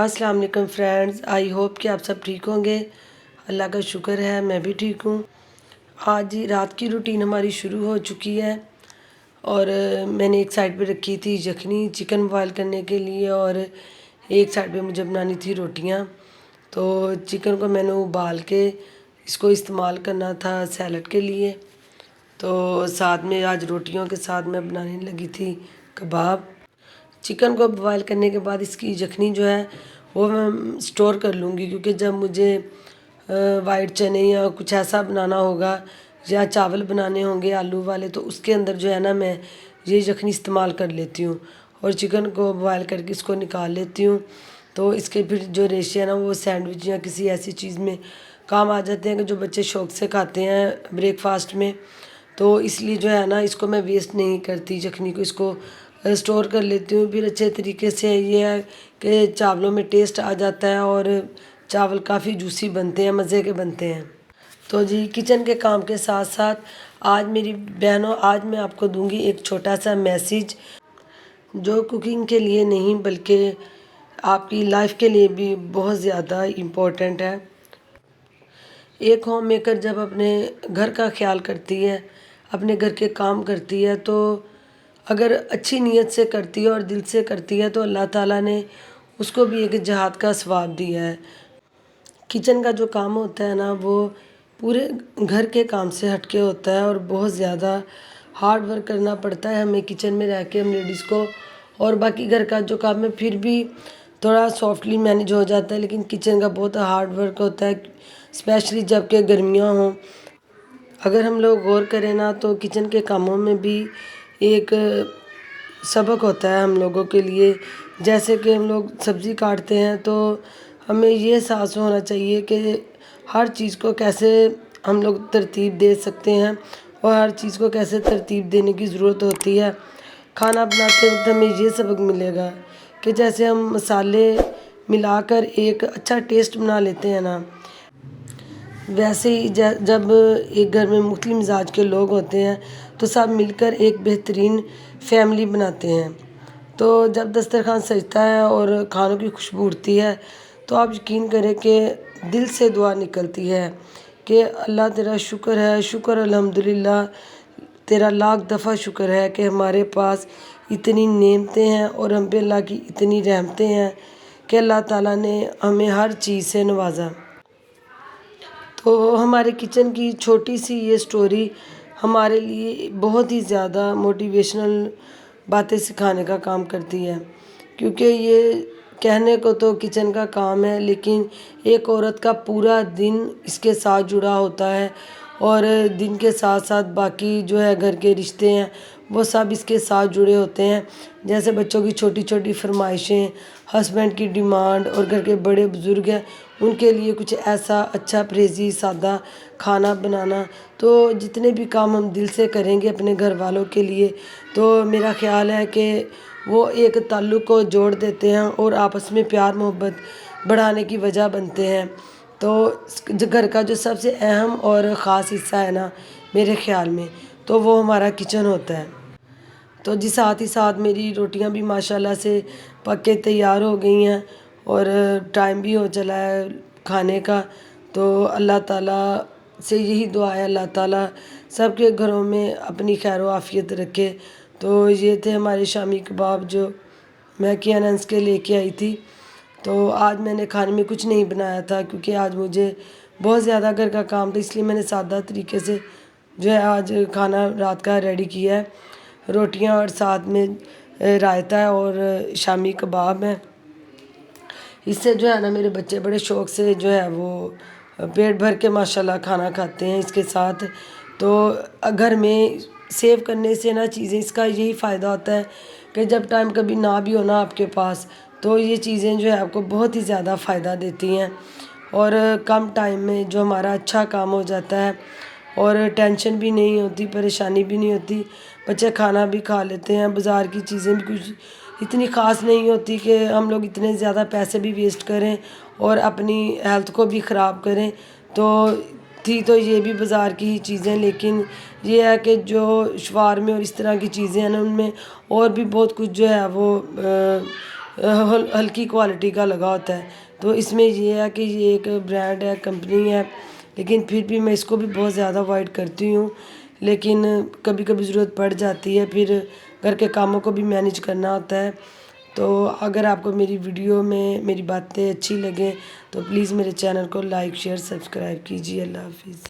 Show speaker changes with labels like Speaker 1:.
Speaker 1: अस्सलाम वालेकुम friends, I hope कि आप सब ठीक होंगे। अल्लाह का शुक्र है मैं भी ठीक हूँ। आज रात की रूटीन हमारी शुरू हो चुकी है और मैंने एक साइड पे रखी थी यखनी चिकन बॉयल करने के लिए और एक साइड पे मुझे बनानी थी रोटियाँ। तो चिकन को मैंने उबाल के इसको इस्तेमाल करना था सैलड के लिए। तो साथ में आज रोटियों के साथ मैं बनाने लगी थी कबाब। चिकन को बॉयल करने के बाद इसकी यखनी जो है वो मैं स्टोर कर लूँगी, क्योंकि जब मुझे वाइट चने या कुछ ऐसा बनाना होगा या चावल बनाने होंगे आलू वाले, तो उसके अंदर जो है ना मैं ये यखनी इस्तेमाल कर लेती हूँ और चिकन को बॉयल करके इसको निकाल लेती हूँ। तो इसके फिर जो रेशे हैं ना वो सैंडविच या किसी ऐसी चीज़ में काम आ जाते हैं कि जो बच्चे शौक़ से खाते हैं ब्रेकफास्ट में। तो इसलिए जो है ना इसको मैं वेस्ट नहीं करती, यखनी को इसको स्टोर कर लेती हूँ। फिर अच्छे तरीके से ये है कि चावलों में टेस्ट आ जाता है और चावल काफ़ी जूसी बनते हैं, मज़े के बनते हैं। तो जी किचन के काम के साथ साथ आज मेरी बहनों, आज मैं आपको दूंगी एक छोटा सा मैसेज जो कुकिंग के लिए नहीं बल्कि आपकी लाइफ के लिए भी बहुत ज़्यादा इम्पोर्टेंट है। एक होम मेकर जब अपने घर का ख्याल करती है, अपने घर के काम करती है, तो अगर अच्छी नीयत से करती है और दिल से करती है तो अल्लाह ताला ने उसको भी एक जहाद का सवाब दिया है। किचन का जो काम होता है ना वो पूरे घर के काम से हटके होता है और बहुत ज़्यादा हार्ड वर्क करना पड़ता है हमें किचन में रह के, हम लेडीज़ को। और बाकी घर का जो काम है फिर भी थोड़ा सॉफ्टली मैनेज हो जाता है, लेकिन किचन का बहुत हार्ड वर्क होता है, स्पेशली जबकि गर्मियाँ हों। अगर हम लोग गौर करें ना तो किचन के कामों में भी एक सबक होता है हम लोगों के लिए। जैसे कि हम लोग सब्ज़ी काटते हैं तो हमें ये एहसास होना चाहिए कि हर चीज़ को कैसे हम लोग तरतीब दे सकते हैं और हर चीज़ को कैसे तरतीब देने की ज़रूरत होती है। खाना बनाते वक्त हमें ये सबक मिलेगा कि जैसे हम मसाले मिलाकर एक अच्छा टेस्ट बना लेते हैं ना, वैसे ही जब एक घर में मुख्तलिफ मिजाज के लोग होते हैं तो सब मिलकर एक बेहतरीन फैमिली बनाते हैं। तो जब दस्तरखान सजता है और खानों की खुशबू उठती है तो आप यकीन करें कि दिल से दुआ निकलती है कि अल्लाह तेरा शुक्र है, शुक्र अल्हम्दुलिल्लाह, तेरा लाख दफ़ा शुक्र है कि हमारे पास इतनी नेमतें हैं और हम पे अल्लाह की इतनी रहमतें हैं कि अल्लाह ताला ने हमें हर चीज़ से नवाजा। तो हमारे किचन की छोटी सी ये स्टोरी हमारे लिए बहुत ही ज़्यादा मोटिवेशनल बातें सिखाने का काम करती है, क्योंकि ये कहने को तो किचन का काम है लेकिन एक औरत का पूरा दिन इसके साथ जुड़ा होता है और दिन के साथ साथ बाकी जो है घर के रिश्ते हैं वो सब इसके साथ जुड़े होते हैं। जैसे बच्चों की छोटी छोटी फरमाइशें, हस्बैंड की डिमांड और घर के बड़े बुज़ुर्ग हैं उनके लिए कुछ ऐसा अच्छा परहेज़ी सादा खाना बनाना। तो जितने भी काम हम दिल से करेंगे अपने घर वालों के लिए तो मेरा ख़्याल है कि वो एक ताल्लुक़ को जोड़ देते हैं और आपस में प्यार मोहब्बत बढ़ाने की वजह बनते हैं। तो जो घर का जो सबसे अहम और ख़ास हिस्सा है ना मेरे ख़्याल में, तो वो हमारा किचन होता है। तो जी साथ ही साथ मेरी रोटियां भी माशाल्लाह से पक के तैयार हो गई हैं और टाइम भी हो चला है खाने का। तो अल्लाह ताला से यही दुआ है, अल्लाह ताला सबके घरों में अपनी खैर आफ़ियत रखे। तो ये थे हमारे शामी कबाब जो मैं कियानंस के लेके आई थी। तो आज मैंने खाने में कुछ नहीं बनाया था क्योंकि आज मुझे बहुत ज़्यादा घर का काम था, इसलिए मैंने सादा तरीके से जो है आज खाना रात का रेडी किया है। रोटियां और साथ में रायता है और शामी कबाब है। इससे जो है ना मेरे बच्चे बड़े शौक़ से जो है वो पेट भर के माशाल्लाह खाना खाते हैं इसके साथ। तो घर में सेव करने से ना चीज़ें, इसका यही फ़ायदा होता है कि जब टाइम कभी ना भी हो ना आपके पास तो ये चीज़ें जो है आपको बहुत ही ज़्यादा फ़ायदा देती हैं और कम टाइम में जो हमारा अच्छा काम हो जाता है और टेंशन भी नहीं होती, परेशानी भी नहीं होती। बच्चे खाना भी खा लेते हैं। बाज़ार की चीज़ें भी कुछ इतनी ख़ास नहीं होती कि हम लोग इतने ज़्यादा पैसे भी वेस्ट करें और अपनी हेल्थ को भी ख़राब करें। तो थी तो ये भी बाज़ार की ही चीज़ें, लेकिन ये है कि जो शवारमे और इस तरह की चीज़ें हैं ना उनमें और भी बहुत कुछ जो है वो ہلکی کوالٹی کا لگا ہوتا ہے. تو اس میں یہ ہے کہ یہ ایک برانڈ ہے, کمپنی ہے, لیکن پھر بھی میں اس کو بھی بہت زیادہ اوائڈ کرتی ہوں. لیکن کبھی کبھی ضرورت پڑ جاتی ہے, پھر گھر کے کاموں کو بھی مینیج کرنا ہوتا ہے. تو اگر آپ کو میری ویڈیو میں میری باتیں اچھی لگیں تو پلیز میرے چینل کو لائک شیئر سبسکرائب کیجیے. اللہ حافظ.